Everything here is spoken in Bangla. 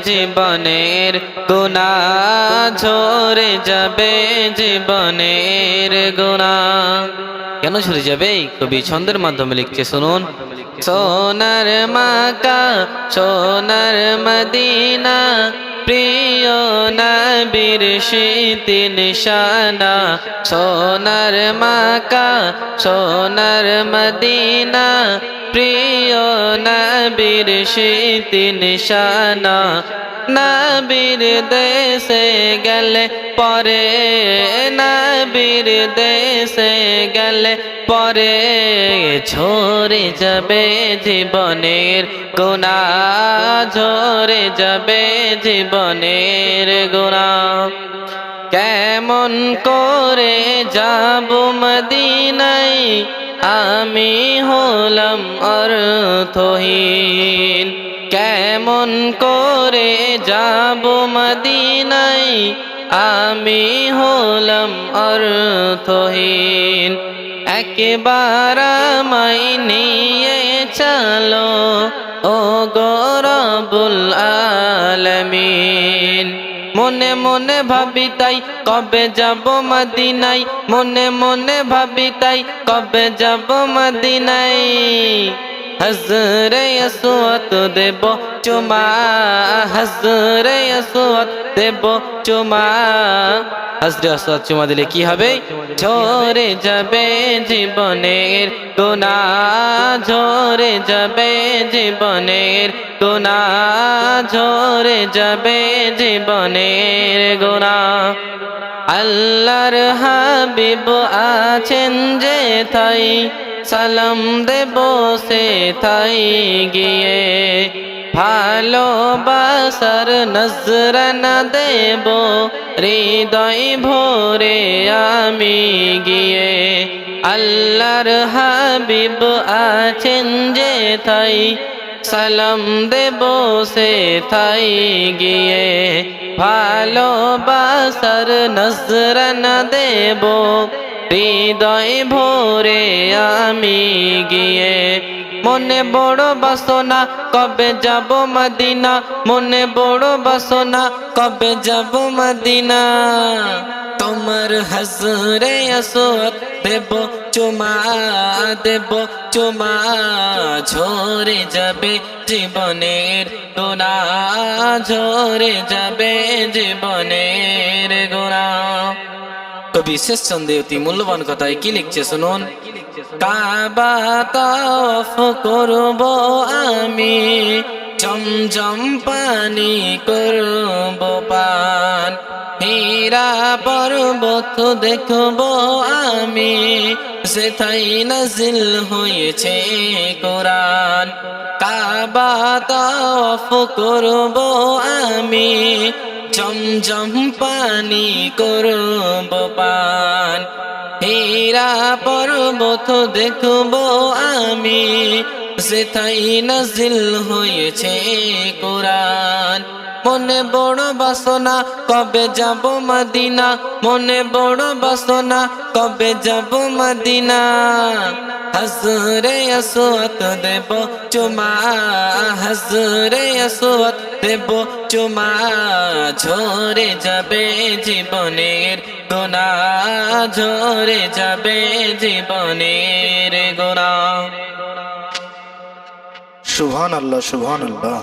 জীবনের গুনাহ ঝরে যাবে, জীবনের গুনাহ কেন ঝরে যাবে? কবি ছন্দের মাধ্যমে লিখছে, শুনুন। সোনার মাকা সোনার মদিনা, প্রিয় নবীর স্মৃতি নিশানা। সোনার মাকা সোনার মদিনা, প্রিয় নবীর স্মৃতি নিশানা। নবীর দেশে গেলে পরে, নবীর দেশে গেলে পরে ঝরে যাবে জীবনের গুনাহ, ঝরে যাবে জীবনের গুনাহ। কেমন করে যাব মদিনায়, আমি হলাম অর্থহীন। কেমন করে যাব মদিনায়, আমি হলাম অর্থহীন। একবার আমায় নিয়ে চলো ও গো রব্বুল আলামিন। মনে মনে ভাবি তাই কবে যাব মদিনায়, মনে মনে ভাবি তাই কবে যাব মদিনায়। হজরে আসওয়াদ দেব চুমা, হজরে আসওয়াদ দেব চুমা। হজরে আসওয়াদ চুমা দিলে কি হবে? ঝরে যাবে জীবনের গুনাহ, ঝরে যাবে জীবনের গুনাহ, ঝরে যাবে জীবনের গুনাহ। আল্লাহর হাবিব আছেন যে তাই, সালাম দেব সে তাই গিয়ে। ভালোবাসার নজরানা দেব হৃদয় ভরে আমি গিয়ে। আল্লাহর হাবিব আছেন যে তাই, সালাম দেব সে তাই গিয়ে। ভালোবাসার নজরানা দেব হৃদয় ভরে আমি গিয়ে। মনে বড় বাসনা কবে যাব মদিনা, মনে বড় বাসনা কবে যাব মদিনা। তোমার হজরে আসওয়াদ দেব চুমা, দেব চুমা। ঝরে যাবে জীবনের গুনাহ, ঝরে যাবে জীবনের গুনাহ। কবি শেষ ছন্দে অতি মূল্যবান কথায় কি লিখছে, শুনুন। কাবা তাওয়াফ করব আমি, জমজম পানি করব পান। হীরা পর্বত দেখব আমি, সেথায় নাজিল হয়েছে কোরআন। কাবা তাওয়াফ করব আমি, জমজম পানি করব পান। হীরা পর্বত দেখব আমি, সেথায় নাজিল হয়েছে কোরআন। মনে বড় বাসনা কবে যাব মদিনা, মনে বড় বাসনা কবে যাব মদিনা। হজরে আসওয়াদ দেব চুমা, হজরে আসওয়াদ দেব চুমা। ঝরে যাবে জীবনের গুনাহ, ঝরে যাবে জীবনের গুনাহ। সুবহানাল্লাহ, সুবহানাল্লাহ।